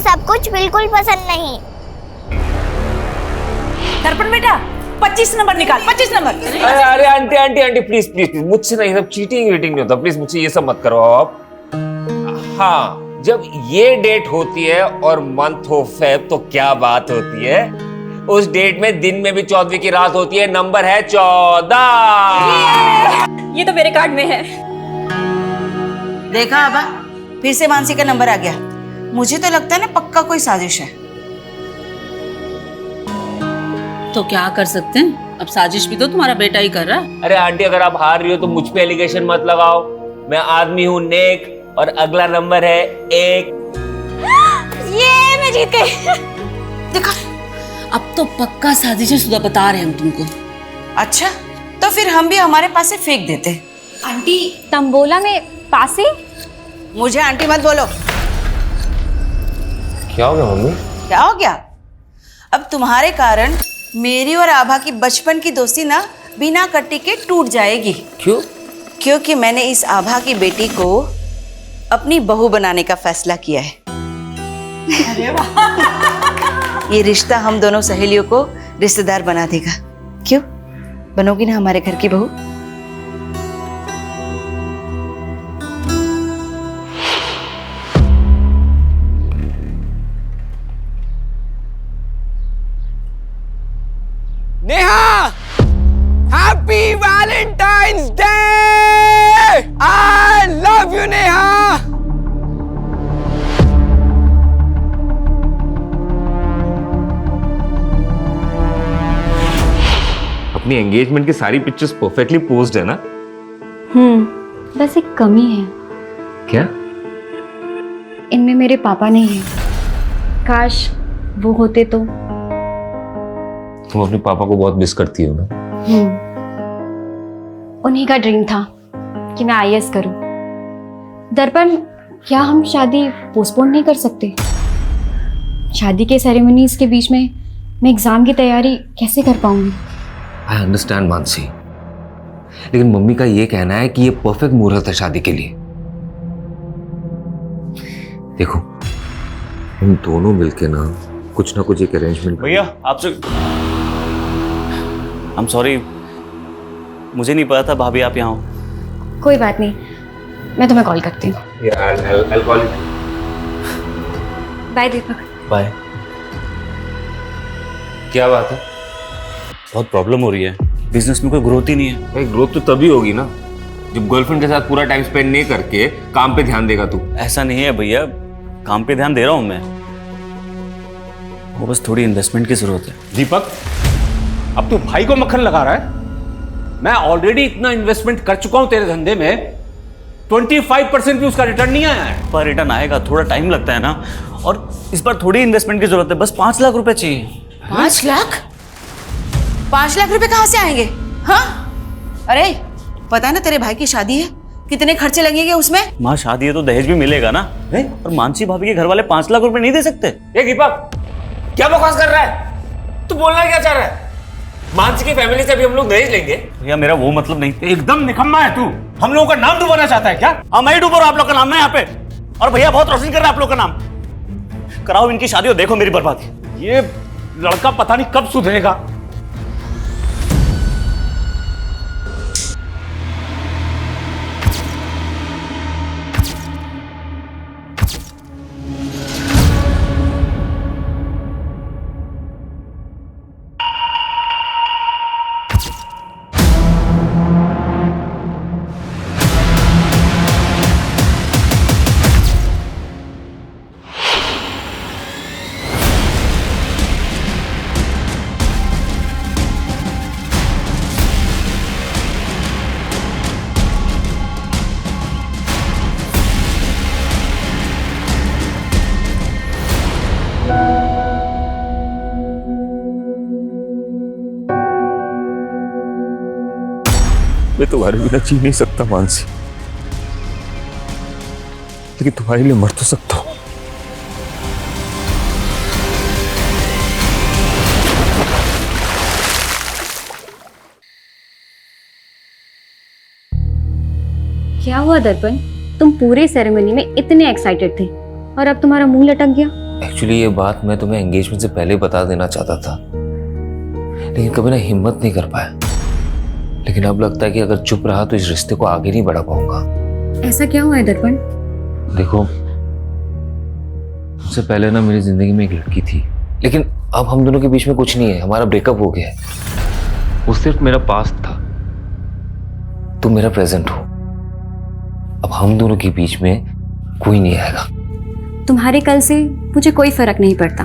सब कुछ बिल्कुल पसंद नहीं। दर्पण बेटा 25 नंबर निकाल, 25 नंबर। अरे aunty aunty aunty please please please, मुझसे नहीं, सब चीटिंग वीटिंग नहीं होता, प्लीज मुझसे ये सब मत करवाओ आप। हाँ, जब ये डेट होती है और मंथ हो फेब तो क्या बात होती है। उस डेट में दिन में भी 14वीं की रात होती है, नंबर है 14। ये तो मेरे कार्ड में है। देखा आबा, फिर से मानसी का नंबर आ गया। मुझे तो लगता है ना पक्का कोई साजिश है। तो क्या कर सकते हैं, अब साजिश भी तो तुम्हारा बेटा ही कर रहा है। अरे आंटी अगर आप हार रही हो तो मुझ पे एलिगेशन मत लगाओ। मैं आदमी हूँ नेक और अगला नंबर है 1। ये मैं जीत गई। देखा, अब तो पक्का साजिश शुदा बता रहे हैं हम तुमको। अच्छा तो फिर हम भी हमारे पास से फेंक देते। आंटी तंबोला में पासे। मुझे आंटी मत बोलो। क्या हो गया मम्मी? क्या हो गया? अब तुम्हारे कारण मेरी और आभा की बचपन की दोस्ती ना बिना कट्टी के टूट जाएगी। क्यों? क्योंकि मैंने इस आभा की बेटी को अपनी बहू बनाने का फैसला किया है। अरे वाह। ये रिश्ता हम दोनों सहेलियों को रिश्तेदार बना देगा। क्यों, बनोगी ना हमारे घर की बहू? Neha, happy Valentine's day! I love you Neha. अपनी एंगेजमेंट की सारी पिक्चर्स परफेक्टली पोज्ड है ना? बस एक कमी है। क्या? इनमें मेरे पापा नहीं है। काश वो होते तो। तुम अपने पापा को बहुत मिस करती हो ना? उन्हीं का ड्रीम था कि मैं आईएएस करूं। दर्पण, क्या हम शादी पोस्टपोन नहीं कर सकते? शादी के सेरेमनीज के बीच में मैं एग्जाम की तैयारी कैसे कर पाऊंगी? आई अंडरस्टैंड मानसी, लेकिन मम्मी का ये कहना है कि ये परफेक्ट मुहूर्त है शादी के लिए। देखो, हम दोनों मिलके ना कुछ एक अरेंजमेंट। भैया आपसे आई एम सॉरी, मुझे नहीं पता था भाभी आप यहाँ हो। कोई बात नहीं, मैं तुम्हें कॉल करती हूँ। बाय दीपक। बाय। क्या बात है? बहुत प्रॉब्लम हो रही है, बिजनेस में कोई ग्रोथ ही नहीं है। भाई ग्रोथ तो तभी होगी ना जब गर्लफ्रेंड के साथ पूरा टाइम स्पेंड नहीं करके काम पे ध्यान देगा तू। ऐसा नहीं है भैया, काम पे ध्यान दे रहा हूँ मैं, वो बस थोड़ी इन्वेस्टमेंट की जरूरत है। दीपक, अब तू भाई को मक्खन लगा रहा है। मैं ऑलरेडी इतना इन्वेस्टमेंट कर चुका हूं तेरे धंधे में, 25% भी उसका रिटर्न नहीं आया है। पर रिटर्न आएगा, थोड़ा टाइम लगता है ना, और इस बार थोड़ी इन्वेस्टमेंट की जरूरत है, बस 5 लाख रुपए चाहिए। 5 लाख? 5 लाख रुपए कहाँ से आएंगे? हाँ, अरे पता है ना तेरे भाई की शादी है, कितने खर्चे लगेंगे उसमें? माँ शादी है तो दहेज भी मिलेगा ना। और मानसी भाभी के घर वाले 5 लाख रुपए नहीं दे सकते। ये दीपक क्या बकवास कर रहा है? तू बोलना क्या चाह रहा है? मानसी की फैमिली से भी हम लोग दहेज लेंगे? भैया मेरा वो मतलब नहीं। एकदम निकम्मा है तू। हम लोगों का नाम डुबाना चाहता है क्या? हाँ मैं ही डूब रहा हूं आप लोग का नाम ना यहाँ पे, और भैया बहुत रोशन कर रहा है आप लोग का नाम। कराओ इनकी शादी और देखो मेरी बर्बादी। ये लड़का पता नहीं कब सुधरेगा। मैं तुम्हारे बिना जी नहीं सकता मानसी, लेकिन तुम्हारे लिए मर तो सकता हूं। क्या हुआ दर्पण, तुम पूरे सेरेमनी में इतने एक्साइटेड थे और अब तुम्हारा मुंह लटक गया? एक्चुअली ये बात मैं तुम्हें एंगेजमेंट से पहले बता देना चाहता था, लेकिन कभी ना हिम्मत नहीं कर पाया। लेकिन अब लगता है कि अगर चुप रहा तो इस रिश्ते को आगे नहीं बढ़ा पाऊंगा। ऐसा क्या हुआ है दर्पण? देखो, उससे पहले ना मेरी जिंदगी में एक लड़की थी, लेकिन अब हम दोनों के बीच में कुछ नहीं है, हमारा ब्रेकअप हो गया है। वो सिर्फ मेरा पास्ट था, तुम मेरा प्रेजेंट हो। अब हम दोनों के बीच में कोई नहीं आएगा। तुम्हारे कल से मुझे कोई फर्क नहीं पड़ता,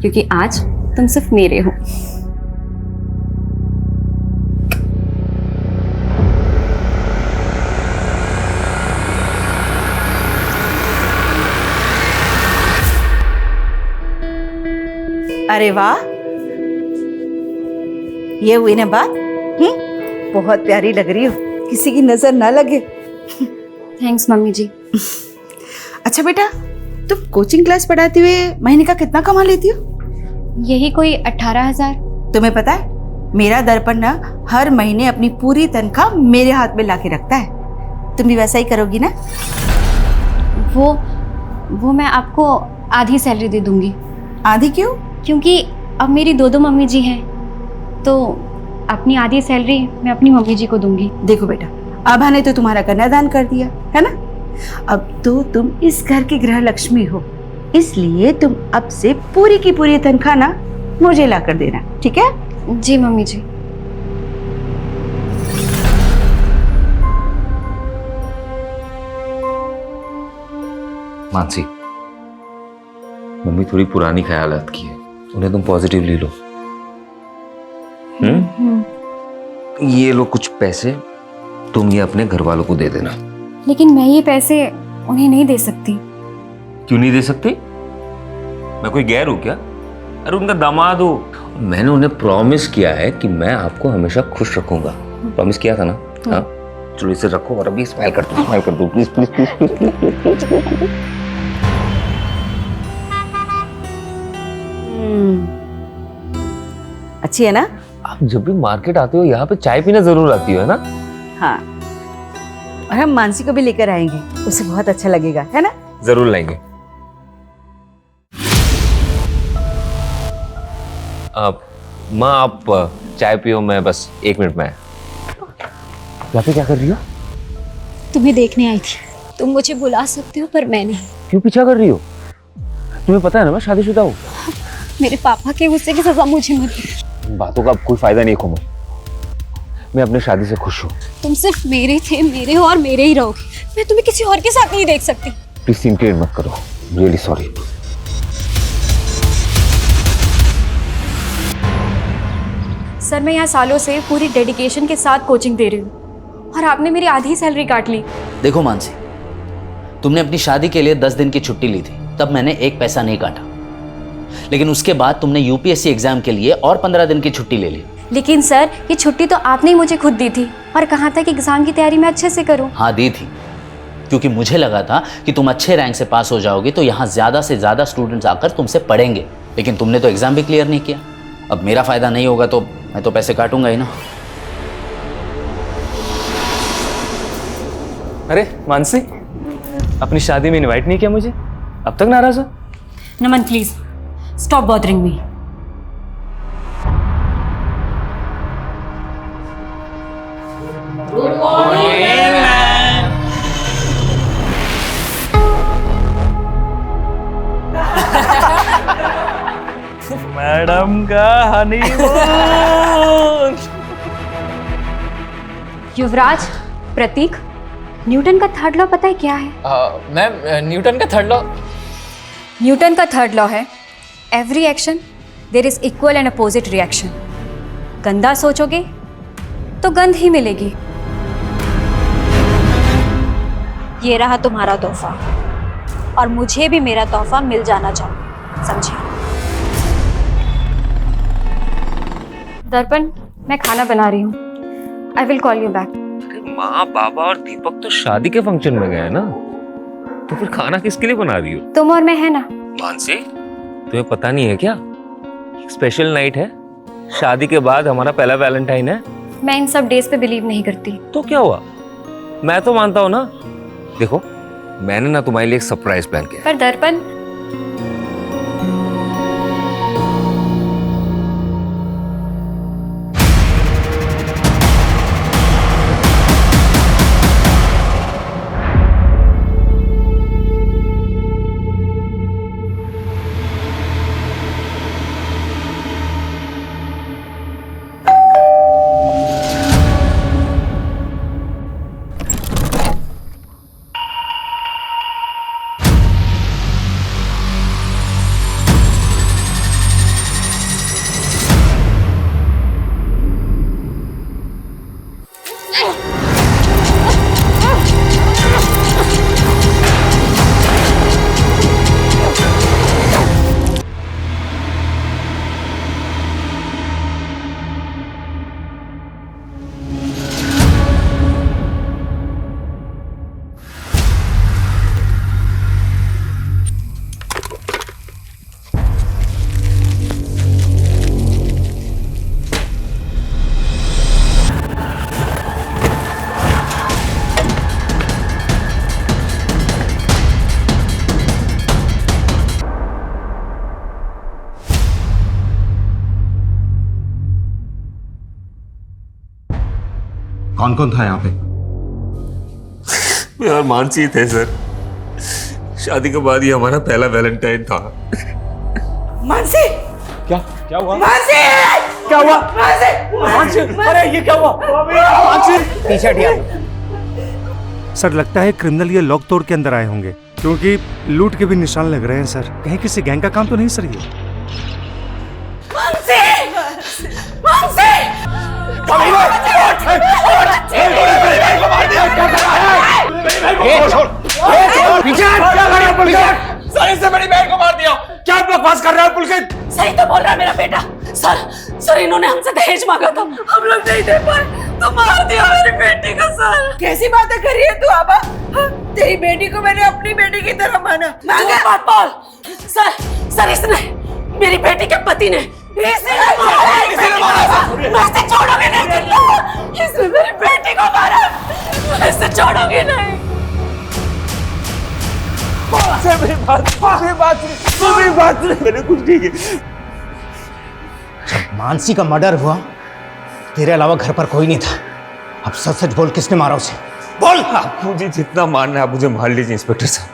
क्योंकि आज तुम सिर्फ मेरे हो। अरे वाह, ये हुई ना बात। बहुत प्यारी लग रही हो, किसी की नजर ना लगे। थैंक्स मम्मी जी। अच्छा बेटा, तुम कोचिंग क्लास पढ़ाते हुए महीने का कितना कमा लेती हो? यही कोई 18,000। तुम्हें पता है, मेरा दर्पण ना हर महीने अपनी पूरी तनख्वाह मेरे हाथ में लाके रखता है। तुम भी वैसा ही करोगी ना? वो मैं आपको आधी सैलरी दे दूंगी। आधी क्यों? क्योंकि अब मेरी दो मम्मी जी हैं, तो अपनी आधी सैलरी मैं अपनी मम्मी जी को दूंगी। देखो बेटा, आभा ने तो तुम्हारा कन्यादान कर दिया है ना, अब तो तुम इस घर की गृह लक्ष्मी हो, इसलिए तुम अब से पूरी की पूरी तनख्वाह ना मुझे ला कर देना, ठीक है? जी मम्मी जी। मानसी, मम्मी थोड़ी पुरानी ख्यालात की है, उन्हें तुम पॉजिटिवली लो। ये लो कुछ पैसे, तुम ये अपने घर वालों को दे देना। लेकिन मैं ये पैसे उन्हें नहीं दे सकती। क्यों नहीं दे सकती? मैं कोई गैर हूं क्या? अरे उनका दामाद हो। मैंने उन्हें प्रॉमिस किया है कि मैं आपको हमेशा खुश रखूंगा। प्रॉमिस किया था ना? हाँ, चलो इसे रखो और अभी स्माइल कर दो, स्माइल कर दो प्लीज प्लीज प्लीज प्लीज। अच्छी है ना? आप जब भी मार्केट आते हो यहाँ पे चाय पीने जरूर आती हो, है ना? हाँ, और हम मानसी को भी लेकर आएंगे, उसे बहुत अच्छा लगेगा, है ना? जरूर लाएंगे। माँ आप चाय पियो, मैं बस 1 मिनट में। यहाँ पे क्या कर रही हो? तुम्हें देखने आई थी। तुम मुझे बुला सकते हो पर मैं नहीं। क्यों पीछा कर रही हो? तुम्हें पता है ना मैं शादीशुदा हूँ। मेरे पापा के गुस्से की सजा मुझे मत दो। बातों का अब कोई फायदा नहीं कोमल, मैं अपने शादी से खुश हूँ। तुम सिर्फ मेरे थे, मेरे हो और मेरे ही रहोगे। मैं तुम्हें किसी और के साथ नहीं देख सकती। प्लीज सीन क्रिएट मत करो, रियली सॉरी। सर, मैं यहाँ सालों से पूरी डेडिकेशन के साथ कोचिंग दे रही हूँ और आपने मेरी आधी सैलरी काट ली। देखो मानसी, तुमने अपनी शादी के लिए 10 दिन की छुट्टी ली थी, तब मैंने 1 पैसा नहीं काटा। लेकिन उसके बाद तुमने यूपीएससी एग्जाम के लिए और 15 दिन की छुट्टी ले ली। लेकिन सर, ये छुट्टी तो आपने ही मुझे खुद दी थी और कहा था कि एग्जाम की तैयारी मैं अच्छे से करूं। हाँ दी थी, क्योंकि मुझे लगा था कि तुम अच्छे रैंक से पास हो जाओगी तो यहाँ ज़्यादा से ज़्यादा स्टूडेंट्स आकर तुमसे पढ़ेंगे। लेकिन तुमने तो एग्जाम भी क्लियर नहीं किया। अब मेरा फ़ायदा नहीं होगा तो मैं तो पैसे काटूंगा ही ना। अरे मानसी, अपनी शादी में इनवाइट नहीं किया मुझे, अब तक नाराज हो? Naman please stop bothering me. Good morning ma'am. Madam का हनीमून। युवराज, प्रतीक, न्यूटन का थर्ड लॉ पता है क्या है? मैम, न्यूटन का थर्ड लॉ? न्यूटन का थर्ड लॉ है every action there is equal and opposite reaction. गंदा सोचोगे तो गंध ही मिलेगी। ये रहा तुम्हारा तोहफा और मुझे भी मेरा तोहफा मिल जाना चाहिए, समझे? दर्पण, मैं खाना बना रही हूँ, I will call you back. माँ, बाबा और दीपक तो शादी के फंक्शन में गए ना, तो फिर खाना किसके लिए बना रही हो? तुम और मैं है ना। मानसी, तुम्हें पता नहीं है क्या, स्पेशल नाइट है, शादी के बाद हमारा पहला वैलेंटाइन है। मैं इन सब डेज पे बिलीव नहीं करती। तो क्या हुआ, मैं तो मानता हूँ ना। देखो, मैंने ना तुम्हारे लिए एक सरप्राइज प्लान किया। पर दर्पण, कौन कौन था यहाँ पे? मैं और मानसी थे सर। शादी के बाद ये हमारा पहला वैलेंटाइन था। मानसी, क्या क्या हुआ? मानसी, क्या हुआ? मानसी, अरे ये क्या हुआ? पीछे हटिया। सर लगता है क्रिमिनल ये लॉक तोड़ के अंदर आए होंगे, क्योंकि लूट के भी निशान लग रहे हैं सर। कहीं किसी गैंग का काम तो नहीं सर ये? मानसी, मानसी, सर इससे बड़ी बहन को मार दिया। क्या बकवास कर रहा है पुलकित? सही तो बोल रहा है मेरा बेटा। सर इन्होंने हमसे दहेज मांगा था, हम लोग नहीं दे पाए तो मार दिया मेरी बेटी को। सर कैसी बातें कर रही है तू आबा? तेरी बेटी को मैंने अपनी बेटी की तरह माना। झूठ मत बोल। सर इसने, मेरी बेटी के पति ने इसने छोड़ोगे नहीं। इसने मेरी बेटी को मारा, इससे छोड़ोगे नहीं। मैंने कुछ नहीं किया। जब मानसी का मर्डर हुआ तेरे अलावा घर पर कोई नहीं था। अब सच सच बोल, किसने मारा उसे? बोल। आप मुझे जितना मारना है आप मुझे मार लीजिए इंस्पेक्टर साहब,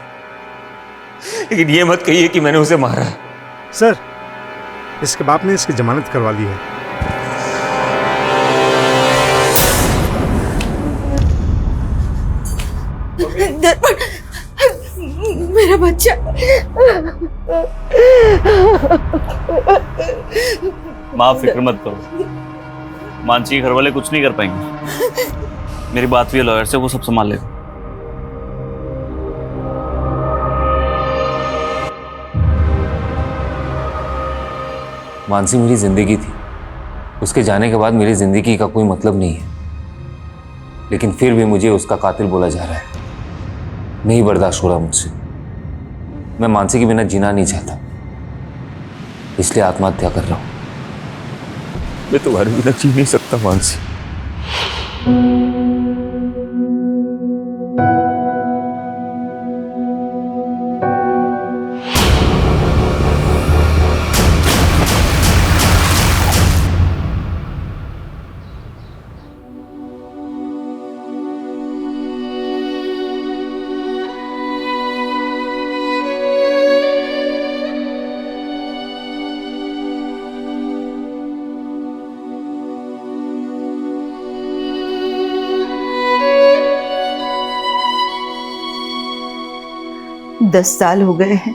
लेकिन ये मत कहिए कि मैंने उसे मारा है। सर इसके बाप ने इसकी जमानत करवा ली है। मेरा बच्चा। माँ फिक्र मत करो, मानसी के घर वाले कुछ नहीं कर पाएंगे। मेरी बात हुई है लॉयर से, वो सब संभाल लेगा। मानसी मेरी जिंदगी थी, उसके जाने के बाद मेरी जिंदगी का कोई मतलब नहीं है, लेकिन फिर भी मुझे उसका कातिल बोला जा रहा है। नहीं बर्दाश्त हो रहा मुझसे। मैं मानसी के बिना जीना नहीं चाहता, इसलिए आत्महत्या कर रहा हूं। मैं तुम्हारे बिना जी नहीं सकता मानसी। दस साल हो गए हैं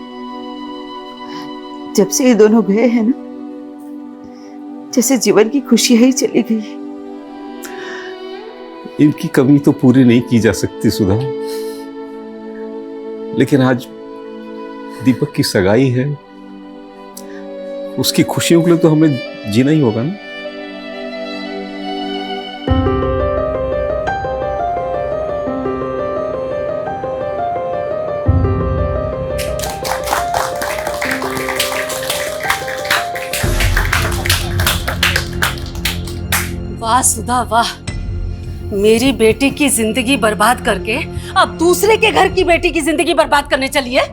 जब से ये दोनों गए हैं ना, जैसे जीवन की खुशियां ही चली गई। इनकी कमी तो पूरी नहीं की जा सकती सुधा, लेकिन आज दीपक की सगाई है, उसकी खुशियों के लिए तो हमें जीना ही होगा ना। वाह सुधा वाह, मेरी बेटी की जिंदगी बर्बाद करके अब दूसरे के घर की बेटी की जिंदगी बर्बाद करने चली है।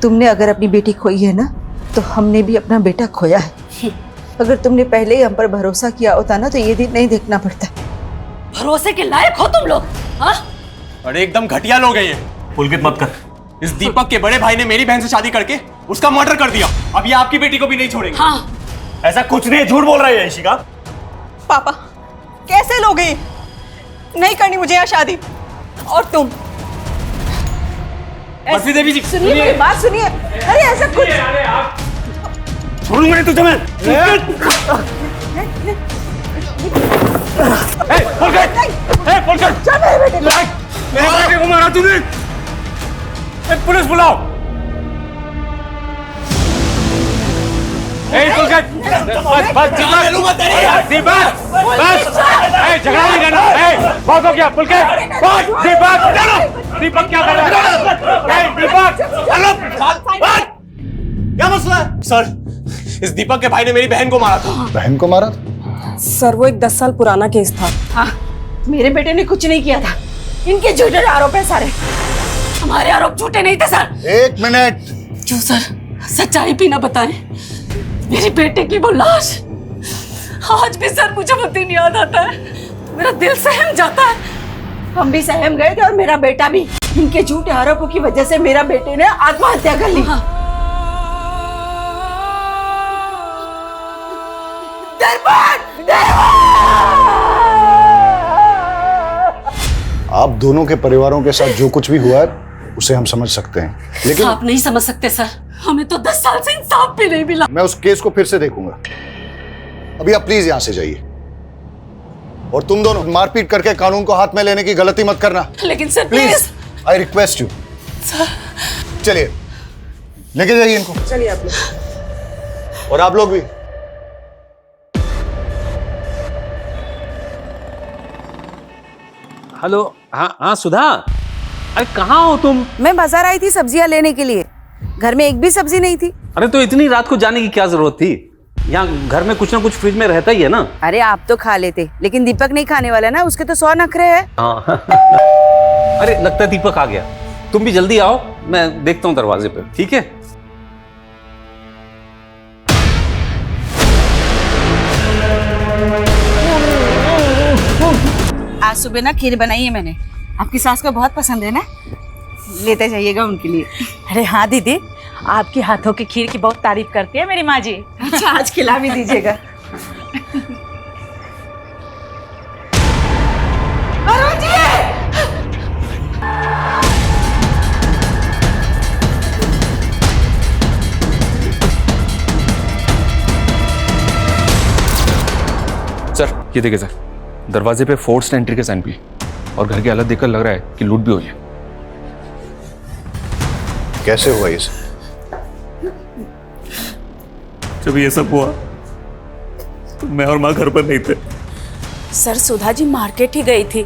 तुमने अगर अपनी बेटी खोई है ना, तो हमने भी अपना बेटा खोया है। अगर तुमने पहले ही हम पर भरोसा किया होता ना, तो ये दिन नहीं देखना पड़ता। भरोसे के लायक हो तुम लोग। हाँ, अरे एकदम घटिया लोग हैं ये। पुलकित मत कर। इस दीपक के बड़े भाई ने मेरी बहन से शादी करके उसका मर्डर कर दिया। अब ये आपकी बेटी को भी नहीं छोड़ेंगे। हाँ, ऐसा कुछ नहीं, झूठ बोल रहा है यशिका। पापा कैसे लोगे? नहीं करनी मुझे यहाँ शादी। और तुम बर्फी देवी जी सुनिए, मेरी बात सुनिए। अरे ऐसा कुछ छोड़ूंगा नहीं तुझे मैं। मेरे बेटे को मारा तूने। पुलिस बुलाओ। झगड़ा नहीं करना। बहुत हो गया पुलकित। दीपक क्या कर रहा है? दीपक क्या मसला है? सर, इस दीपक के भाई ने मेरी बहन को मारा था। बहन को मारा था? सर वो एक 10 साल पुराना केस था। हाँ, मेरे बेटे ने कुछ नहीं किया था। इनके झूठे आरोप है सारे। हमारे आरोप झूठे नहीं थे सर। एक मिनट। क्यों सर, सच्चाई भी ना बताएं? मेरी बेटे की वो लाश आज भी सर मुझे वो दिन याद आता है, मेरा दिल सहम जाता है। हम भी सहम गए थे और मेरा बेटा भी। इनके झूठे आरोपों की वजह से मेरा बेटे ने आत्महत्या कर ली। आप दोनों के परिवारों के साथ जो कुछ भी हुआ है उसे हम समझ सकते हैं, लेकिन आप नहीं समझ सकते सर, हमें तो 10 साल से इंसाफ भी नहीं मिला। मैं उस केस को फिर से देखूंगा। अभी आप प्लीज यहां से जाइए, और तुम दोनों मारपीट करके कानून को हाथ में लेने की गलती मत करना। लेकिन sir please, I request you. चलिए लेके जाइए इनको। चलिए आप लोग। और आप लोग भी। हेलो। हाँ हाँ सुधा, अरे कहाँ हो तुम? मैं बाजार आई थी सब्जियां लेने के लिए, घर में एक भी सब्जी नहीं थी। अरे तो इतनी रात को जाने की क्या जरूरत थी? यहाँ घर में कुछ ना कुछ फ्रिज में रहता ही है ना। अरे आप तो खा लेते, लेकिन दीपक नहीं खाने वाला ना, उसके तो 100 नखरे हैं। हाँ अरे लगता है दीपक आ गया। तुम भी जल्दी आओ, मैं देखता हूँ दरवाजे पे, ठीक है? आज सुबह ना खीर बनाई है मैंने, आपकी सास को बहुत पसंद है ना, लेते जाइएगा उनके लिए। अरे हाँ दीदी, आपके हाथों की खीर की बहुत तारीफ करती है मेरी माँ जी। अच्छा, आज खिला भी दीजिएगा। सर ये देखिए सर, दरवाजे पे फोर्स्ड एंट्री के साइन भी, और घर की हालत देखकर लग रहा है कि लूट भी हुई है। कैसे हुआ ये सब? जब ये सब हुआ तो मैं और माँ घर पर नहीं थे। सर सुधा जी मार्केट ही गई थी,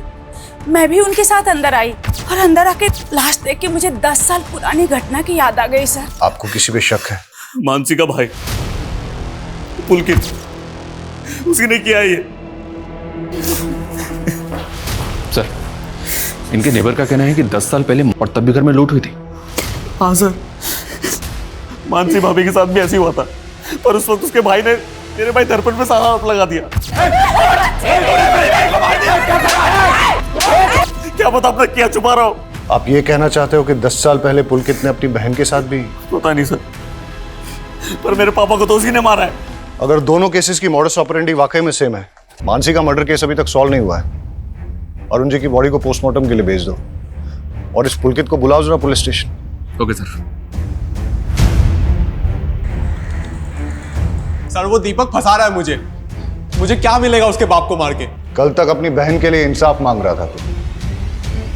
मैं भी उनके साथ अंदर आई, और अंदर आके लाश देख के मुझे 10 साल पुरानी घटना की याद आ गई। सर आपको किसी पे शक है? मानसी का भाई पुलकित, उसने किया ये। सर इनके नेबर का कहना है कि 10 साल पहले और तब भी घर में लूट हुई थी। हाँ सर, मानसी भाभी के साथ भी ऐसी हुआ था, पर उस वक्त उसके भाई ने मेरे भाई दर्पण पे सारा आरोप लगा दिया। क्या पता अपना क्या छुपा रहा हो। आप ये कहना चाहते हो कि 10 साल पहले पुलकित ने अपनी बहन के साथ भी? पता नहीं सर, पर मेरे पापा को तो उसी ने मारा है। अगर दोनों केसेस की मॉडस ऑपरेंडी वाकई में सेम है, मानसी का मर्डर केस अभी तक सॉल्व नहीं हुआ है, अरुण जी की बॉडी को पोस्टमार्टम के लिए भेज दो, और इस पुलकित को बुलाओ जरा police station. Okay sir. Sir वो दीपक फंसा रहा है मुझे क्या मिलेगा उसके बाप को मार के? कल तक अपनी बहन के लिए इंसाफ मांग रहा था तू,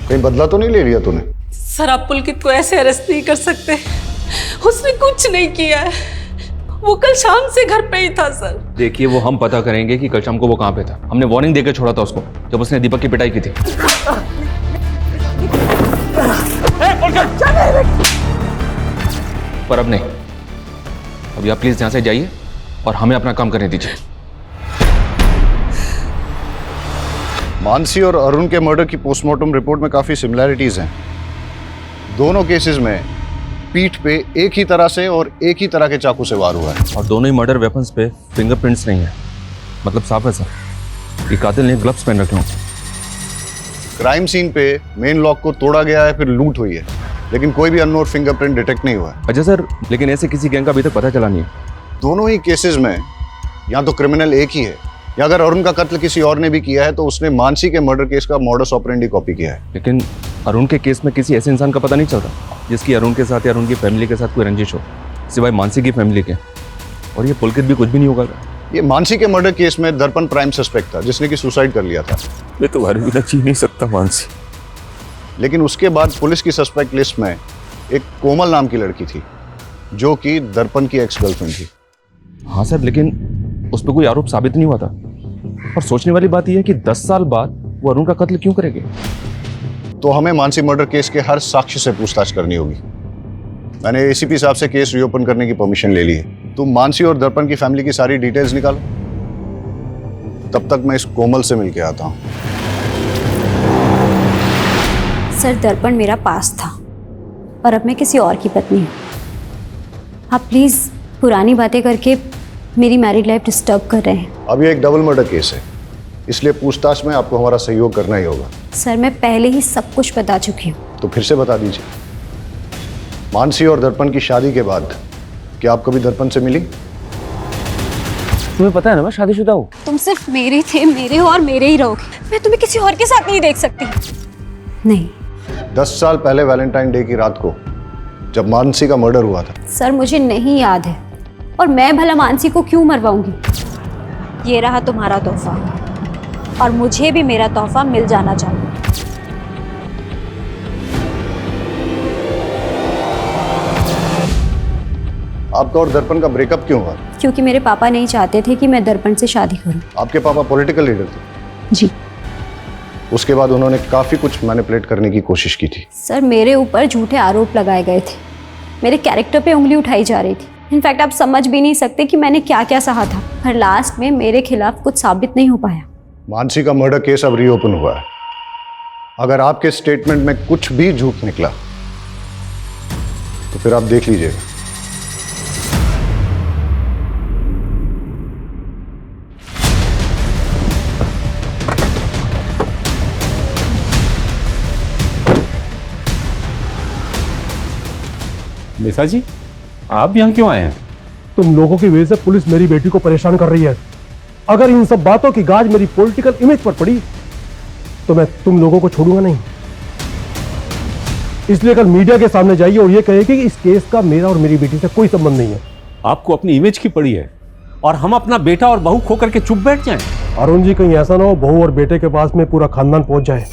कहीं बदला तो नहीं ले लिया तूने? सर आप पुलकित को ऐसे अरेस्ट नहीं कर सकते, उसने कुछ नहीं किया है, वो कल शाम से घर पे ही था। सर देखिए वो हम पता करेंगे कि कल शाम को वो कहाँ पे था। हमने वार्निंग देकर छोड़ा था उसको जब उसने दीपक की पिटाई की थी। पर अब नहीं, अभी आप प्लीज यहां से जाइए और हमें अपना काम करने दीजिए। मानसी और अरुण के मर्डर की पोस्टमार्टम रिपोर्ट में काफी सिमिलैरिटीज हैं। दोनों केसेस में पीठ पे एक ही तरह से और एक ही तरह के चाकू से वार हुआ है, और दोनों ही मर्डर वेपन्स पे फिंगरप्रिंट्स नहीं है। मतलब साफ है सर, ये कातिल ने ग्लव्स पहन रखे हों। क्राइम सीन पे मेन लॉक को तोड़ा गया है, फिर लूट हुई है, लेकिन कोई भी अननोन फिंगरप्रिंट डिटेक्ट नहीं हुआ है। अच्छा सर, लेकिन ऐसे किसी गैंग का अभी तक पता चला नहीं है। दोनों ही केसेस में या तो क्रिमिनल एक ही है, या अगर अरुण का कत्ल किसी और ने भी किया है तो उसने मानसी के मर्डर केस का मॉडस ऑपरेंडी कॉपी किया है। लेकिन अरुण के केस में किसी ऐसे इंसान का पता नहीं चल रहा जिसकी अरुण के साथ या अरुण की फैमिली के साथ कोई रंजिश हो, सिवाय मानसी की फैमिली के। और ये पुलकित भी कुछ भी नहीं होगा। ये मानसी के मर्डर केस में दर्पण प्राइम सस्पेक्ट था, जिसने कि सुसाइड कर लिया था। मैं तुम्हारे बिना जी नहीं सकता मानसी। लेकिन उसके बाद पुलिस की सस्पेक्ट लिस्ट में एक कोमल नाम की लड़की थी, जो कि दर्पण की एक्स गर्लफ्रेंड थी। हाँ सर, लेकिन उस पर कोई आरोप साबित नहीं हुआ था। और सोचने वाली बात यह है कि 10 साल बाद वो अरुण का कत्ल क्यों करेंगे? तो हमें मानसी मर्डर केस के हर साक्ष्य से पूछताछ करनी होगी। मैंने एसीपी साहब से केस रीओपन करने की परमिशन ले ली है। तुम मानसी और दर्पण की फैमिली की सारी डिटेल्स निकालो, तब तक मैं इस कोमल से मिलके आता हूँ। सर दर्पण मेरा पास था, और अब मैं किसी और की पत्नी हूँ। आप प्लीज़ पुरानी बातें करके मेरी मैरिड लाइफ डिस्टर्ब कर रहे हैं। अब ये एक डबल मर्डर केस है, इसलिए पूछताछ में आपको हमारा सहयोग करना ही होगा। सर मैं पहले ही सब कुछ बता चुकी हूँ। तो फिर से बता दीजिए, मानसी और दर्पण की शादी के बाद क्या आप कभी दर्पण से मिली? तुम्हें पता है ना मैं शादीशुदा हूँ। तुम सिर्फ मेरे थे, मेरे हो और मेरे ही रहोगे। मैं तुम्हें किसी और के साथ नहीं देख सकती। नहीं। 10 साल पहले वैलेंटाइन डे की रात को जब मानसी का मर्डर हुआ था। सर मुझे नहीं याद है, और मैं भला मानसी को क्यों मरवाऊंगी। ये रहा तुम्हारा तोहफा, और मुझे भी मेरा तोहफा मिल जाना चाहिए। आपका और दर्पण का ब्रेकअप क्यों हुआ? क्योंकि मेरे पापा नहीं चाहते थे कि मैं दर्पण से शादी करूं। आपके पापा पॉलिटिकल लीडर थे? जी। उसके बाद उन्होंने काफी कुछ मैनिपुलेट करने की कोशिश की थी। सर मेरे ऊपर झूठे आरोप लगाए गए थे, मेरे कैरेक्टर पे उंगली उठाई जा रही थी। इनफैक्ट आप समझ भी नहीं सकते कि मैंने क्या क्या सहा था, पर लास्ट में मेरे खिलाफ कुछ साबित नहीं हो पाया। मानसी का मर्डर केस अब रीओपन हुआ है। अगर आपके स्टेटमेंट में कुछ भी झूठ निकला तो फिर आप देख लीजिएगा। निशा जी, आप यहाँ क्यों आए हैं? तुम लोगों की वजह से पुलिस मेरी बेटी को परेशान कर रही है। अगर इन सब बातों की गाज मेरी पॉलिटिकल इमेज पर पड़ी तो मैं तुम लोगों को छोड़ूंगा नहीं। इसलिए कल मीडिया के सामने जाइए और ये कहिए कि इस केस का मेरा और मेरी बेटी से कोई संबंध नहीं है। आपको अपनी इमेज की पड़ी है और हम अपना बेटा और बहू खो करके चुप बैठ जाएं। अरुण जी, कहीं ऐसा ना हो बहू और बेटे के पास में पूरा खानदान पहुंच जाए।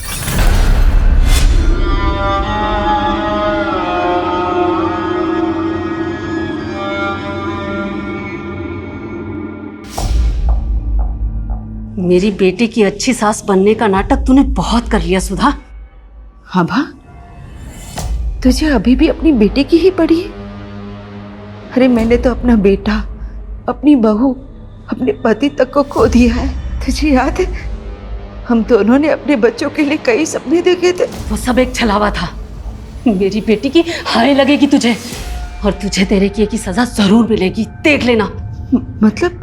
मेरी बेटी की अच्छी सास बनने का नाटक तूने बहुत कर लिया सुधा। हाँ भा, तुझे अभी भी अपनी बेटी की ही पड़ी है? अरे मैंने तो अपना बेटा, अपनी बहू, अपने पति तक को खो दिया है। तुझे याद है हम दोनों ने अपने बच्चों के लिए कई सपने देखे थे। वो सब एक छलावा था। मेरी बेटी की हाय लगेगी तुझे, और तुझे तेरे किए की सजा जरूर मिलेगी, देख लेना। मतलब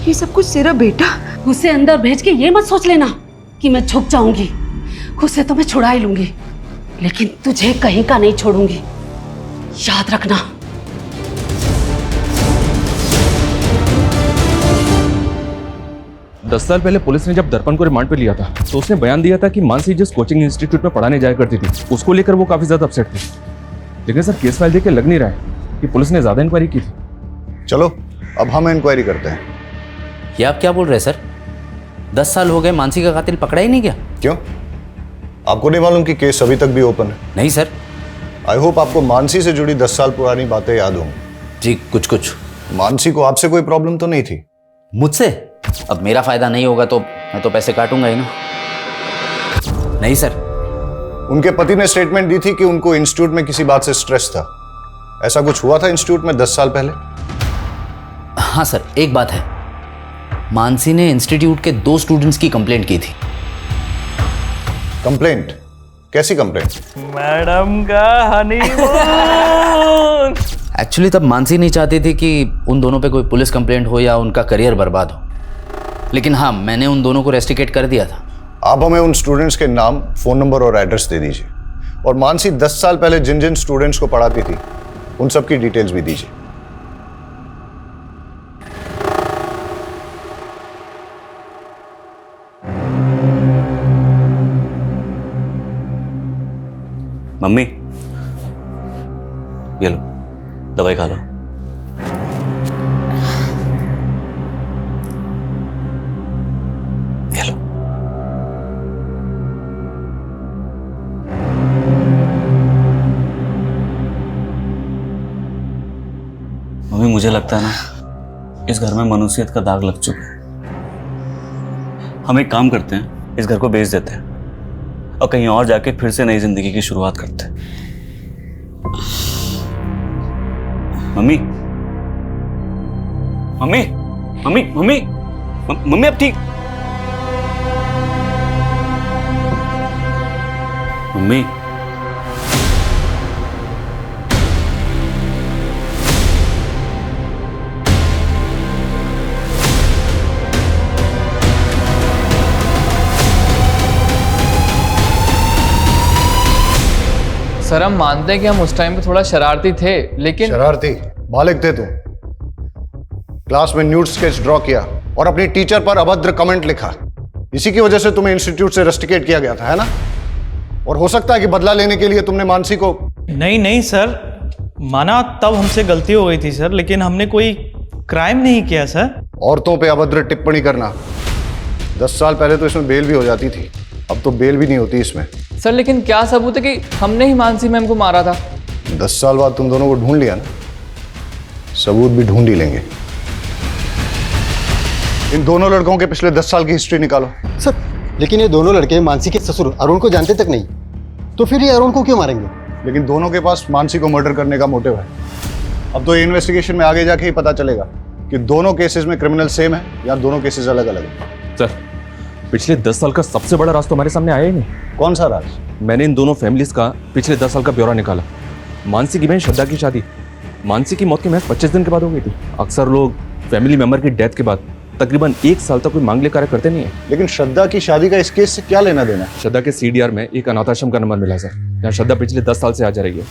ये सब कुछ तेरा बेटा? उसे अंदर भेज के ये मत सोच लेना कि मैं झुक जाऊंगी। उसे तो मैं छुड़ा ही लूंगी, लेकिन तुझे कहीं का नहीं छोड़ूंगी, याद रखना। दस साल पहले पुलिस ने जब दर्पण को रिमांड पे लिया था तो उसने बयान दिया था कि मानसी जिस कोचिंग इंस्टीट्यूट में पढ़ाने जाया करती थी उसको लेकर वो काफी ज्यादा अपसेट थी। लेकिन सर केस फाइल देख के लग नहीं रहा है कि पुलिस ने ज्यादा इंक्वायरी की थी। चलो अब हम इंक्वायरी करते हैं। ये आप क्या बोल रहे हैं सर? 10 साल हो गए, मानसी का कातिल पकड़ा ही नहीं गया? क्यों, आपको नहीं मालूम कि केस अभी तक भी ओपन है? नहीं सर। आई होप आपको मानसी से जुड़ी 10 साल पुरानी बातें याद होंगी। जी कुछ कुछ। मानसी को आपसे कोई प्रॉब्लम तो नहीं थी? मुझसे? अब मेरा फायदा नहीं होगा तो मैं तो पैसे काटूंगा ही ना। नहीं सर। उनके पति ने स्टेटमेंट दी थी कि उनको इंस्टीट्यूट में किसी बात से स्ट्रेस था। ऐसा कुछ हुआ था इंस्टीट्यूट में 10 साल पहले? हाँ सर, एक बात है, मानसी ने इंस्टीट्यूट के 2 स्टूडेंट्स की कंप्लेंट की थी। कंप्लेंट? कैसी कंप्लेंट? मैडम का हनीमून। एक्चुअली तब मानसी नहीं चाहती थी कि उन दोनों पे कोई पुलिस कंप्लेंट हो या उनका करियर बर्बाद हो, लेकिन हाँ मैंने उन दोनों को रेस्टिकेट कर दिया था। आप हमें उन स्टूडेंट्स के नाम, फोन नंबर और एड्रेस दे दीजिए, और मानसी 10 साल पहले जिन जिन स्टूडेंट्स को पढ़ाती थी उन सब की डिटेल्स भी दीजिए। मम्मी ये लो दवाई खा लो। ये लो। मम्मी मुझे लगता है ना इस घर में मनुष्यत का दाग लग चुका है। हम एक काम करते हैं, इस घर को बेच देते हैं और कहीं और जाके फिर से नई जिंदगी की शुरुआत करते हैं। Mummy mummy mummy mummy mummy अब ठीक? मम्मी सर हम मानते हैं कि हम उस टाइम पे थोड़ा शरारती थे, लेकिन शरारती बालिग थे तुम। क्लास में न्यूड स्केच ड्रॉ किया और अपनी टीचर पर अभद्र कमेंट लिखा। इसी की वजह से तुम्हें इंस्टीट्यूट से रस्टिकेट किया गया था, है ना? और हो सकता है कि बदला लेने के लिए तुमने मानसी को। नहीं सर, माना तब हमसे गलती हो गई थी सर, लेकिन हमने कोई क्राइम नहीं किया सर। औरतों पे अभद्र टिप्पणी करना, 10 साल पहले तो इसमें बेल भी हो जाती थी, अब तो बेल भी नहीं होती इसमें। सर लेकिन क्या सबूत है कि हमने ही मानसी मैम को मारा था? 10 साल बाद तुम दोनों को ढूंढ लिया ना, सबूत भी ढूंढ ही लेंगे। इन दोनों लड़कों के पिछले 10 साल की हिस्ट्री निकालो। सर लेकिन ये दोनों लड़के मानसी के ससुर अरुण को जानते तक नहीं, तो फिर ये अरुण को क्यों मारेंगे? लेकिन दोनों के पास मानसी को मर्डर करने का मोटिव है। अब तो इन्वेस्टिगेशन में आगे जाके ही पता चलेगा कि दोनों केसेस में क्रिमिनल सेम है या दोनों केसेस अलग अलग है। सर पिछले 10 साल का सबसे बड़ा राज तो हमारे सामने आया ही नहीं। कौन सा राज? मैंने इन दोनों फैमिलीज का पिछले 10 साल का ब्यौरा निकाला। मानसी की बहन श्रद्धा की शादी मानसी की मौत के महज 25 दिन के बाद हो गई थी। अक्सर लोग फैमिली मेंबर की डेथ के बाद तकरीबन 1 साल तक कोई मांगलिक कार्य करते नहीं है। लेकिन श्रद्धा की शादी का इस केस से क्या लेना देना? श्रद्धा के CDR में एक अनाथाश्रम का नंबर मिला सर, यहाँ श्रद्धा पिछले 10 साल से आ जा रही है।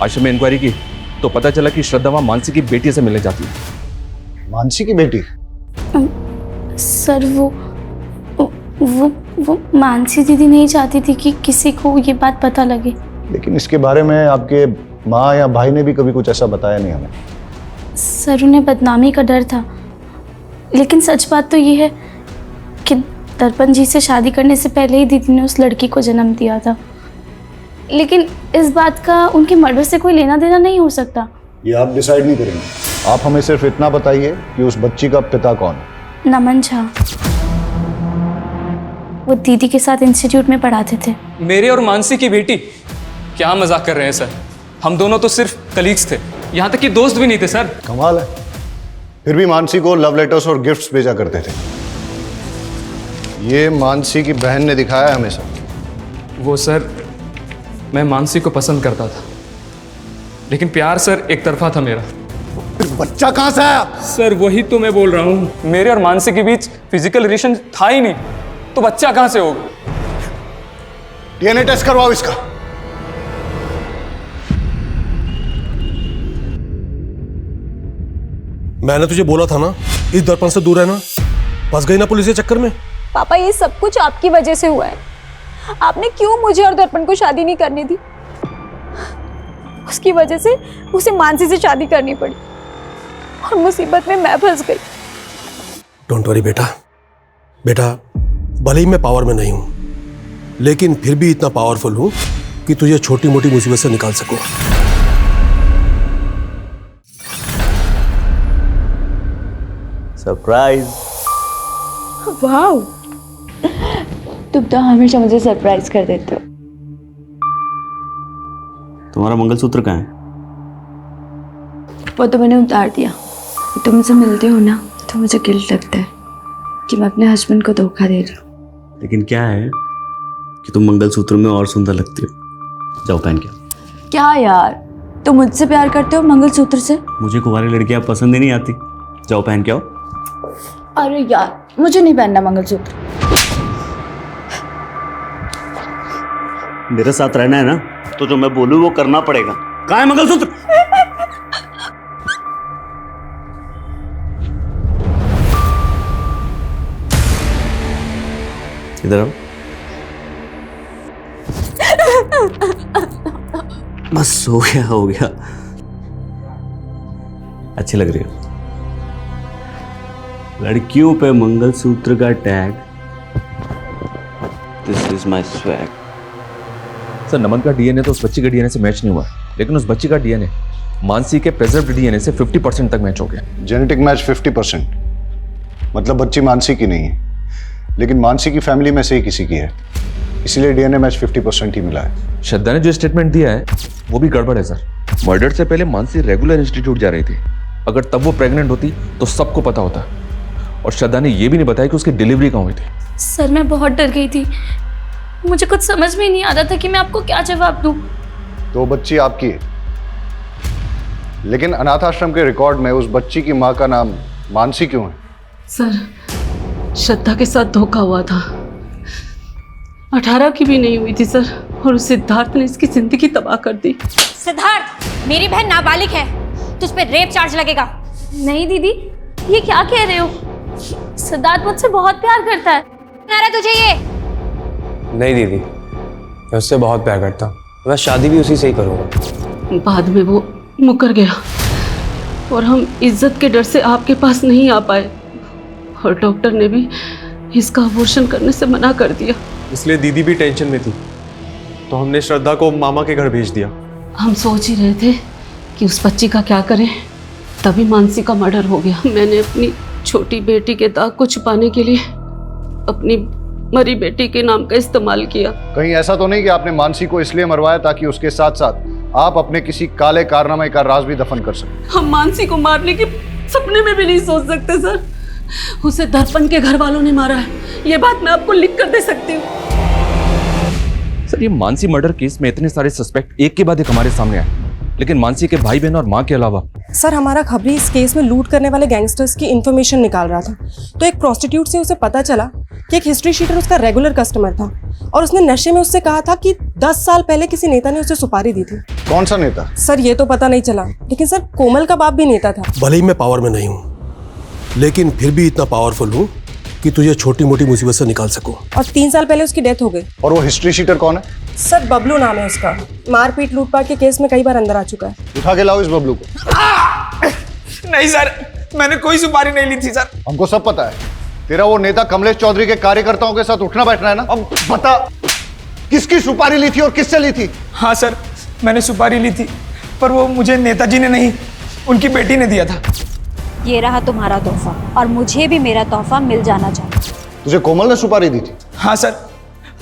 आश्रम में इंक्वायरी की तो पता चला कि श्रद्धा वहाँ मानसी की बेटी से मिलने जाती है। मानसी की बेटी? सर वो मानसी दीदी नहीं चाहती थी कि किसी को ये बात पता लगे। लेकिन इसके बारे में आपके माँ या भाई ने भी कभी कुछ ऐसा बताया नहीं हमें। सर उन्हें बदनामी का डर था, लेकिन सच बात तो ये है कि दर्पण जी से शादी करने से पहले ही दीदी ने उस लड़की को जन्म दिया था। लेकिन इस बात का उनके मर्डर से कोई लेना देना नहीं हो सकता। ये आप डिसाइड नहीं करेंगे, आप हमें सिर्फ इतना बताइए कि उस बच्ची का पिता कौन है। नमन झा, वो दीदी के साथ इंस्टीट्यूट में पढ़ाते थे। मेरे और मानसी की बेटी? क्या मजाक कर रहे हैं सर, हम दोनों तो सिर्फ कलीग्स थे, यहाँ तक कि दोस्त भी नहीं थे सर। कमाल है, फिर भी मानसी को लव लेटर्स और गिफ्ट्स भेजा करते थे। ये मानसी की बहन ने दिखाया है हमेशा। वो सर मैं मानसी को पसंद करता था, लेकिन प्यार सर एक तरफा था मेरा। फिर बच्चा कहाँ से आया? सर वही तो मैं बोल रहा हूँ, मेरे और मानसी के बीच फिजिकल रिलेशन था ही नहीं, तो बच्चा कहाँ से होगा? DNA टेस्ट करवाओ इसका। मैंने तुझे बोला था ना इस दर्पण से दूर रहना, फंस गई ना पुलिस के चक्कर में। पापा ये सब कुछ आपकी वजह से हुआ है। आपने क्यों मुझे और दर्पण को शादी नहीं करनी दी? उसकी वजह से उसे मानसी से शादी करनी पड़ी और मुसीबत में मैं फंस गई। डोंट वरी बेटा, बेटा भले ही मैं पावर में नहीं हूं, लेकिन फिर भी इतना पावरफुल हूं कि तुझे छोटी मोटी मुसीबत से निकाल सकूं। सरप्राइज। वाओ, तुम तो हमेशा मुझे सरप्राइज कर देते हो। तुम्हारा मंगलसूत्र कहाँ है? वो तो मैंने उतार दिया। तुम मुझसे मिलते हो ना तो मुझे गिल्ट लगता है कि मैं अपने हस्बैंड को धोखा दे रही हूँ। लेकिन क्या है कि तुम मंगलसूत्र में और सुंदर लगती हो। जाओ पहन के। क्या यार, तुम मुझसे प्यार करते हो मंगलसूत्र से? मुझे कुंवारी लड़कियां पसंद ही नहीं आती। जाओ पहन के आओ। अरे यार, मुझे नहीं पहनना मंगलसूत्र। मेरे साथ रहना है ना, तो जो मैं बोलूं वो करना पड़ेगा। कहाँ है मंगलसूत्र? इधर आओ। बस हो गया। अच्छी लग रही हो। लड़कियों पे मंगलसूत्र का tag. This is my swag. Sir Naman का DNA तो उस बच्ची के DNA से मैच नहीं हुआ, लेकिन उस बच्ची का DNA मानसी के प्रेजर्व्ड DNA से 50% तक मैच हो गया। जेनेटिक मैच 50%, मतलब बच्ची मानसी की नहीं है, लेकिन मानसी की फैमिली में से ही किसी की है, इसलिए DNA मैच 50% ही मिला है। श्रद्धा ने जो स्टेटमेंट दिया है वो भी गड़बड़ है सर। मर्डर से पहले मानसी रेगुलर इंस्टीट्यूट जा रही थी। अगर तब वो प्रेग्नेंट होती तो सबको पता होता। और श्रद्धा ने ये भी नहीं बताया कि उसकी डिलीवरी कहाँ हुई थी। सर मैं बहुत डर गई थी, मुझे कुछ समझ में नहीं आ रहा था कि मैं आपको क्या जवाब दूं। तो बच्ची आपकी है, लेकिन अनाथ आश्रम के रिकॉर्ड में उस बच्ची की माँ का नाम मानसी क्यों है? सर श्रद्धा के साथ धोखा हुआ था। 18 की भी नहीं हुई थी सर। और उस सिद्धार्थ ने इसकी जिंदगी तबाह कर दी। सिद्धार्थ, मेरी बहन नाबालिग है, तुझ पे रेप चार्ज लगेगा। नहीं दीदी, ये क्या कह रहे हो? सिद्धार्थ मुझसे बहुत प्यार करता है। आ रहा तुझे ये? नहीं दीदी, मैं उससे बहुत प्यार करता हूँ, मैं शादी भी उसी से ही करूँगा। बाद में वो मुकर गया और हम इज्जत के डर से आपके पास नहीं आ पाए और डॉक्टर ने भी इसका अबॉर्शन करने से मना कर दिया। इसलिए दीदी भी टेंशन में थी, तो हमने श्रद्धा को मामा के घर भेज दिया। हम सोच ही रहे थे कि उस बच्ची का क्या करें, तभी मानसी का मर्डर हो गया। मैंने अपनी छोटी बेटी के दाग को छुपाने के लिए अपनी मरी बेटी के नाम का इस्तेमाल किया। कहीं ऐसा तो नहीं कि आपने मानसी को इसलिए मरवाया ताकि उसके साथ साथ आप अपने किसी काले कारनामे का राज भी दफन कर सकें? हम मानसी को मारने के सपने में भी नहीं सोच सकते सर। उसे दर्पण के घर वालों ने मारा है, ये बात मैं आपको लिख कर दे सकती हूँ। सर, ये मानसी मर्डर केस में इतने सारे सस्पेक्ट एक के बाद एक हमारे सामने आए, लेकिन मानसी के भाई बहन और माँ के अलावा। सर, हमारा खबरी इस केस में लूट करने वाले गैंगस्टर्स की इन्फॉर्मेशन निकाल रहा था, तो एक प्रोस्टिट्यूट से उसे पता चला कि एक हिस्ट्री शीटर उसका रेगुलर कस्टमर था और उसने नशे में उससे कहा था कि 10 साल पहले किसी नेता ने उसे सुपारी दी थी। कौन सा नेता? सर, ये तो पता नहीं चला, लेकिन सर कोमल का बाप भी नेता था। भले ही मैं पावर में नहीं हूँ, लेकिन फिर भी इतना पावरफुल हूँ कि तुझे छोटी मोटी मुसीबत से निकाल सकूं। और 3 साल पहले उसकी डेथ हो गई। और वो हिस्ट्री शीटर कौन है? सर, बबलू नाम है उसका। मारपीट लूटपाट के केस में कई बार अंदर आ चुका है। उठा के लाओ इस बबलू को। नहीं सर, मैंने कोई सुपारी नहीं ली थी सर। हमको सब पता है, तेरा वो नेता कमलेश चौधरी के कार्यकर्ताओं के साथ उठना बैठना है ना। अब बता, किसकी सुपारी ली थी और किससे ली थी? हाँ सर, मैंने सुपारी ली थी, पर वो मुझे नेताजी ने नहीं, उनकी बेटी ने दिया था। ये रहा तुम्हारा तोहफा और मुझे भी मेरा तोहफा मिल जाना चाहिए। तुझे कोमल ने सुपारी दी थी? हाँ सर,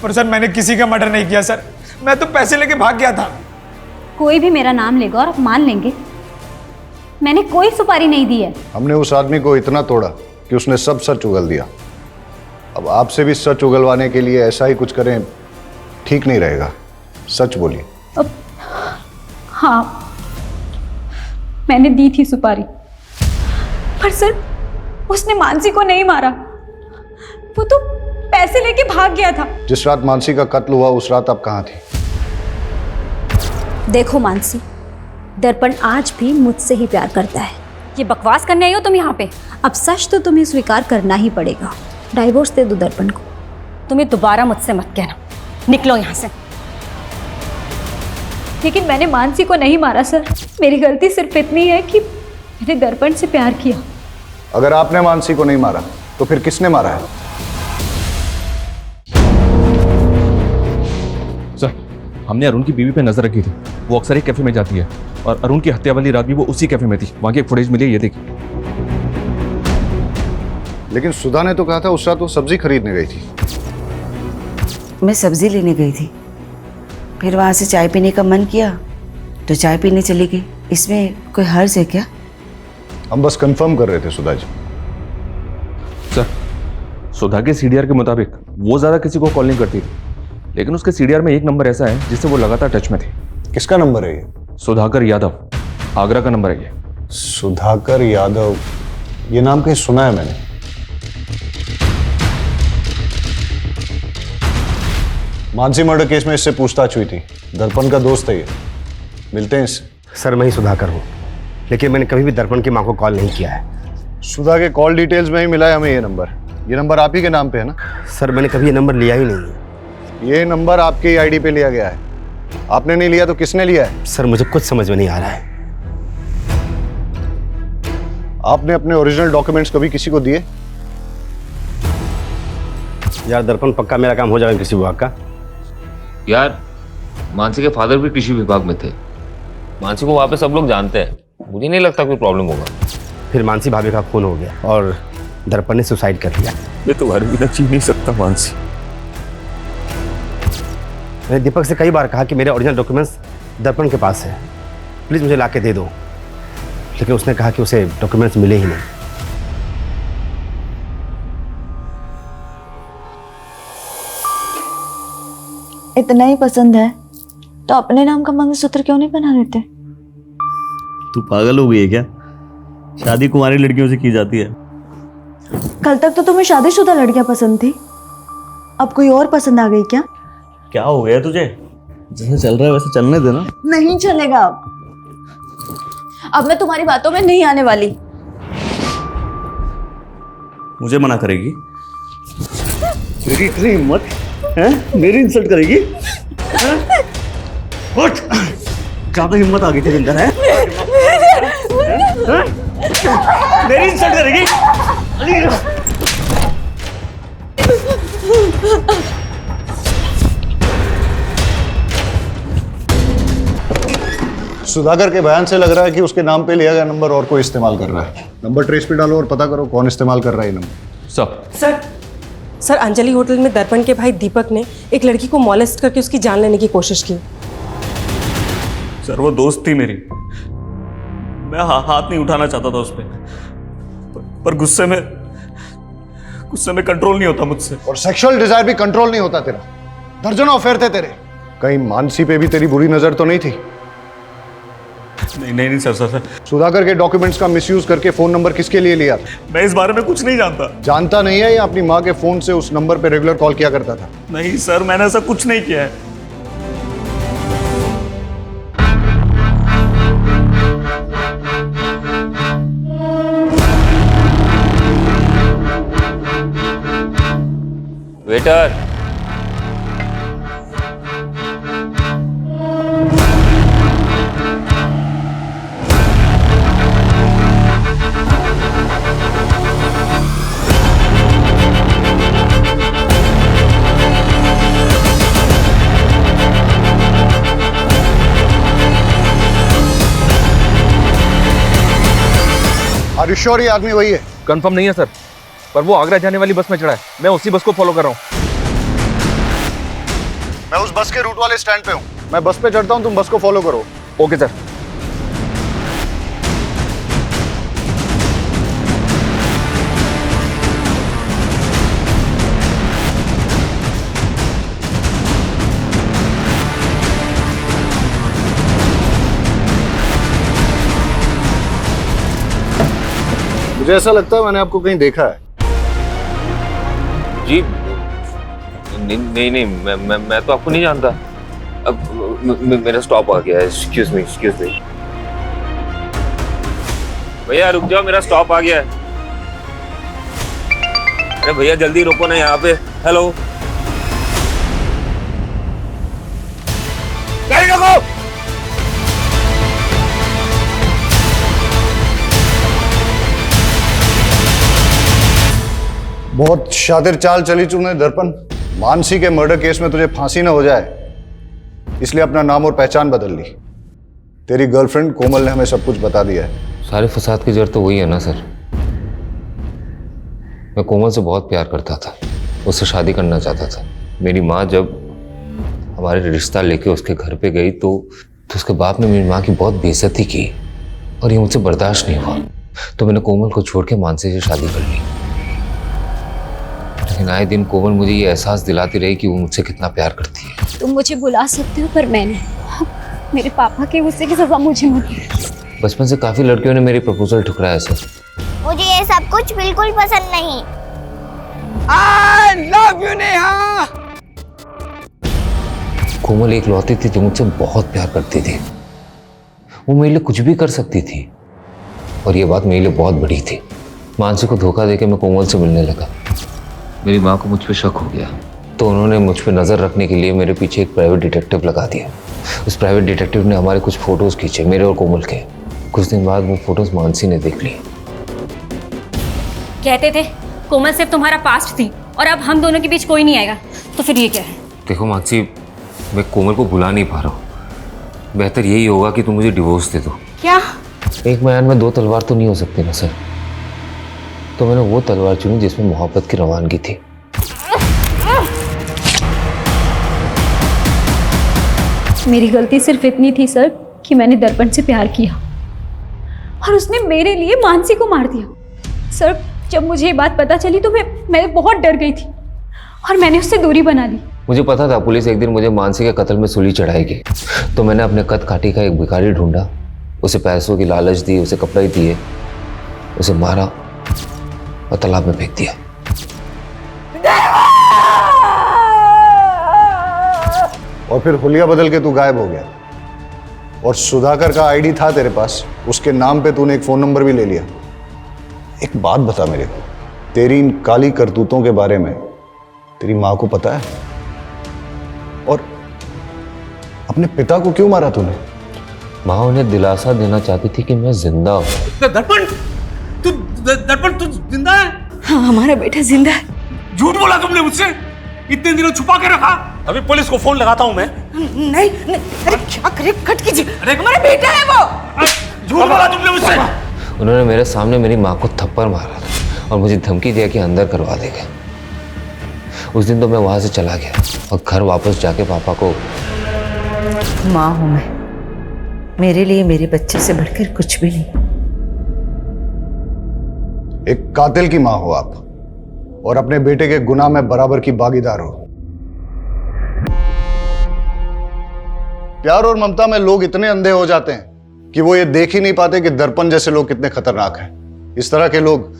पर सर मैंने किसी का मर्डर नहीं किया सर, मैं तो पैसे लेके भाग गया था। कोई भी मेरा नाम लेगा और आप मान लेंगे, मैंने कोई सुपारी नहीं दी है। हमने उस आदमी को इतना तोड़ा कि उसने सब सच उगल दिया। अब आपसे भी सच उगलवाने के लिए ऐसा ही कुछ करें ठीक नहीं रहेगा। सच बोलिए। हाँ, मैंने दी थी सुपारी, पर सर उसने मानसी को नहीं मारा, वो तो पैसे लेके भाग गया था। जिस रात मानसी का कत्ल हुआ उस रात आप कहाँ थी? देखो मानसी, दर्पण आज भी मुझसे ही प्यार करता है। ये बकवास करने आई हो तुम यहाँ पे? अब सच तो तुम्हें स्वीकार करना ही पड़ेगा। डाइवोर्स दे दो दर्पण को। तुम्हें दोबारा मुझसे मत कहना, निकलो यहाँ से। लेकिन मैंने मानसी को नहीं मारा सर, मेरी गलती सिर्फ इतनी है कि मैंने दर्पण से प्यार किया। अगर आपने मानसी को नहीं मारा तो फिर किसने मारा है? सर, हमने अरुण की बीवी पे नजर रखी थी। वो अक्सर एक कैफे में जाती है और अरुण की हत्या वाली रात भी वो उसी कैफे में थी। वहां की एक फुटेज मिली है, ये देखिए। लेकिन सुधा ने तो कहा था उस रात वो सब्जी खरीदने गई थी। मैं सब्जी लेने गई थी, फिर वहाँ से चाय पीने का मन किया तो चाय पीने चली गई। इसमें कोई हर्ज है क्या? हम बस कंफर्म कर रहे थे सुधा जी। सर, सुधा के सीडीआर के मुताबिक वो ज्यादा किसी को कॉल नहीं करती थी, लेकिन उसके सीडीआर में एक नंबर ऐसा है जिससे वो लगातार टच में थी। किसका नंबर है ये? सुधाकर यादव, आगरा का नंबर है ये। सुधाकर यादव, ये नाम कहीं सुना है मैंने। मानसी मर्डर केस में इससे पूछताछ हुई थी, दर्पण का दोस्त है ये, मिलते हैं इससे। सर, मैं ही सुधाकर हूँ, लेकिन मैंने कभी भी दर्पण की माँ को कॉल नहीं किया है। सुधा के कॉल डिटेल्स में ही मिला है हमें ये नंबर। ये नंबर आप ही के नाम पे है ना? सर, मैंने कभी ये नंबर लिया ही नहीं है। ये नंबर आपके आईडी पे लिया गया है। आपने नहीं लिया तो किसने लिया है? सर, मुझे कुछ समझ में नहीं आ रहा है। आपने अपने ओरिजिनल डॉक्यूमेंट्स कभी किसी को दिए? यार दर्पण, पक्का मेरा काम हो जाएगा कृषि विभाग का। यार, मानसी के फादर भी कृषि विभाग में थे। मानसी को वहां पे सब लोग जानते हैं, मुझे नहीं लगता कोई प्रॉब्लम होगा। फिर मानसी भाभी का खून हो गया और दर्पण ने सुसाइड कर लिया। मैं तुम्हारे बिना जी नहीं सकता मानसी। मैंने दीपक से कई बार कहा कि मेरे ओरिजिनल डॉक्यूमेंट्स दर्पण के पास है, प्लीज मुझे लाके दे दो, लेकिन उसने कहा कि उसे डॉक्यूमेंट्स मिले ही नहीं। इतना ही पसंद है तो अपने नाम का मंगलसूत्र क्यों नहीं बना देते? तू पागल हो गई है क्या? शादी कुंवारी लड़कियों से की जाती है। कल तक तो तुम्हें शादीशुदा लड़कियां पसंद थी, अब कोई और पसंद आ गई क्या? क्या हो गया तुझे? जैसे चल रहा है वैसे चलने देना। नहीं चलेगा अब मैं तुम्हारी बातों में नहीं आने वाली। मुझे मना करेगी? मेरी इतनी हिम्मत है? मेरी इंसल्ट करेगी? उठ! ज्यादा हिम्मत आ गई तेरे अंदर है? मेरी इंसल्ट करेगी? सुधाकर के बयान से लग रहा है कि उसके नाम पे लिया गया नंबर और कोई इस्तेमाल कर रहा है। नंबर ट्रेस पे डालो और पता करो कौन इस्तेमाल कर रहा है ये नंबर। सर अंजलि होटल में दर्पण के भाई दीपक ने एक लड़की को मॉलेस्ट करके उसकी जान लेने की कोशिश की। सर वो दोस्त थी मेरी, मैं हाथ नहीं उठाना चाहता था उस पर गुस्से में कंट्रोल नहीं होता मुझसे। और सेक्सुअल डिजायर भी कंट्रोल नहीं होता तेरा। दर्जनों अफेयर थे तेरे। कहीं मानसी पे भी तेरी बुरी नजर तो नहीं थी? नहीं सर। सुधाकर के डॉक्यूमेंट्स का मिसयूज करके फोन नंबर किसके लिए लिया? मैं इस बारे में कुछ नहीं जानता। जानता नहीं है या अपनी माँ के फोन से उस नंबर पे रेगुलर कॉल किया करता था? नहीं सर, मैंने ऐसा कुछ नहीं किया है। वेटर, श्योर ये आदमी वही है? कंफर्म नहीं है सर, पर वो आगरा जाने वाली बस में चढ़ा है। मैं उसी बस को फॉलो कर रहा हूँ। मैं उस बस के रूट वाले स्टैंड पे हूँ। मैं बस पे चढ़ता हूँ, तुम बस को फॉलो करो। Okay sir. मुझे ऐसा लगता है मैंने आपको कहीं देखा है। जी नहीं, मैं तो आपको नहीं जानता। अब मेरा स्टॉप आ गया है। Excuse me. भैया रुक जाओ, मेरा स्टॉप आ गया है। अरे भैया जल्दी रुको ना यहाँ पे। हेलो, गाड़ी रोको। बहुत शातिर चाल चली तूने दर्पण। मानसी के मर्डर केस में तुझे फांसी ना हो जाए, इसलिए अपना नाम और पहचान बदल ली। तेरी गर्लफ्रेंड कोमल ने हमें सब कुछ बता दिया है। सारे फसाद की जड़ तो वही है ना सर। मैं कोमल से बहुत प्यार करता था, उससे शादी करना चाहता था। मेरी माँ जब हमारे रिश्ता लेके उसके घर पे गई तो उसके बाप ने मेरी माँ की बहुत बेइज्जती की और ये मुझसे बर्दाश्त नहीं हुआ। तो मैंने कोमल को छोड़ के मानसी से शादी कर ली। लेकिन आए दिन कोमल मुझे ये एहसास दिलाती रही कि वो मुझसे कितना प्यार करती है। तुम मुझे बुला सकते हो, पर मैंने मेरे पापा के गुस्से की सजा मुझे मिली। बचपन से काफी लड़कियों ने मेरी प्रपोजल ठुकराया सर। मुझे ये सब कुछ बिल्कुल पसंद नहीं। I love you, Neha. कोमल एक लौती थी जो मुझसे बहुत प्यार करती थी। वो मेरे लिए कुछ भी कर सकती थी और ये बात मेरे लिए बहुत बड़ी थी। मानसी को धोखा देके मैं कोमल से मिलने लगा। मेरी माँ को मुझ पे शक हो गया तो उन्होंने मुझ पे नज़र रखने के लिए मेरे पीछे एक प्राइवेट डिटेक्टिव लगा दिया। उस प्राइवेट डिटेक्टिव ने हमारे कुछ फोटोज खींचे, मेरे और कोमल के। कुछ दिन बाद वो फोटोज मानसी ने देख ली। कहते थे कोमल सिर्फ तुम्हारा पास्ट थी और अब हम दोनों के बीच कोई नहीं आएगा, तो फिर ये क्या है? देखो मानसी, मैं कोमल को भुला नहीं पा रहा हूँ। बेहतर यही होगा कि तुम मुझे डिवोर्स दे दो। क्या? एक म्यान में दो तलवार तो नहीं हो सकती ना सर। तो मैंने वो तलवार चुनी जिसमें मोहब्बत की रवानगी थी। मेरी गलती सिर्फ इतनी थी सर कि मैंने दर्पण से प्यार किया और उसने मेरे लिए मानसी को मार दिया। सर जब मुझे ये बात पता चली तो मैं बहुत डर गई थी और मैंने उससे दूरी बना ली। मुझे पता था पुलिस एक दिन मुझे मानसी के कत्ल में सूली चढ़ाएगी, तो मैंने अपने कद काठी का एक भिखारी ढूंढा, उसे पैसों की लालच दी, उसे कपड़े दिए, उसे मारा और तालाब में फेंक दिया। और फिर हुलिया बदल के तू गायब हो गया। और सुधाकर का आईडी था तेरे पास, उसके नाम पे तूने एक फोन नंबर भी ले लिया। एक बात बता मेरे को, तेरी इन काली करतूतों के बारे में तेरी माँ को पता है? और अपने पिता को क्यों मारा तूने? माँ उन्हें दिलासा देना चाहती थी कि मैं जिंदा हूँ। दर्पण तू जिंदा है? हाँ, हमारा बेटा जिंदा है। झूठ बोला तुमने मुझसे, इतने दिनों छुपा के रखा। अभी पुलिस को फोन लगाता हूँ मैं। नहीं, अरे क्या करे, कट कीजिए, हमारा बेटा है वो। झूठ बोला तुमने मुझसे। उन्होंने मेरे सामने मेरी माँ को थप्पड़ मारा था और मुझे धमकी दिया कि अंदर करवा देगा। उस दिन तो मैं वहां से चला गया और घर वापस जाके पापा को। माँ हूं मैं, मेरे लिए मेरे बच्चे से बढ़कर कुछ भी नहीं। एक कातिल की माँ हो आप और अपने बेटे के गुनाह में बराबर की भागीदार हो। प्यार और ममता में लोग इतने अंधे हो जाते हैं कि वो ये देख ही नहीं पाते कि दर्पण जैसे लोग कितने खतरनाक हैं। इस तरह के लोग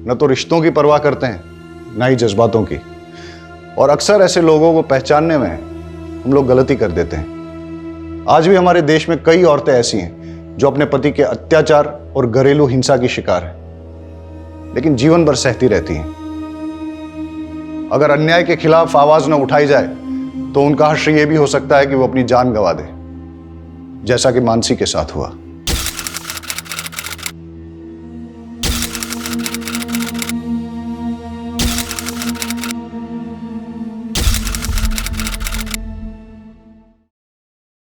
न तो रिश्तों की परवाह करते हैं, न ही जज्बातों की। और अक्सर ऐसे लोगों को पहचानने में हम लोग गलती कर देते हैं। आज भी हमारे देश में कई औरतें ऐसी हैं जो अपने पति के अत्याचार और घरेलू हिंसा की शिकार हैं, लेकिन जीवन भर सहती रहती हैं। अगर अन्याय के खिलाफ आवाज न उठाई जाए तो उनका हश्र यह भी हो सकता है कि वो अपनी जान गंवा दे, जैसा कि मानसी के साथ हुआ।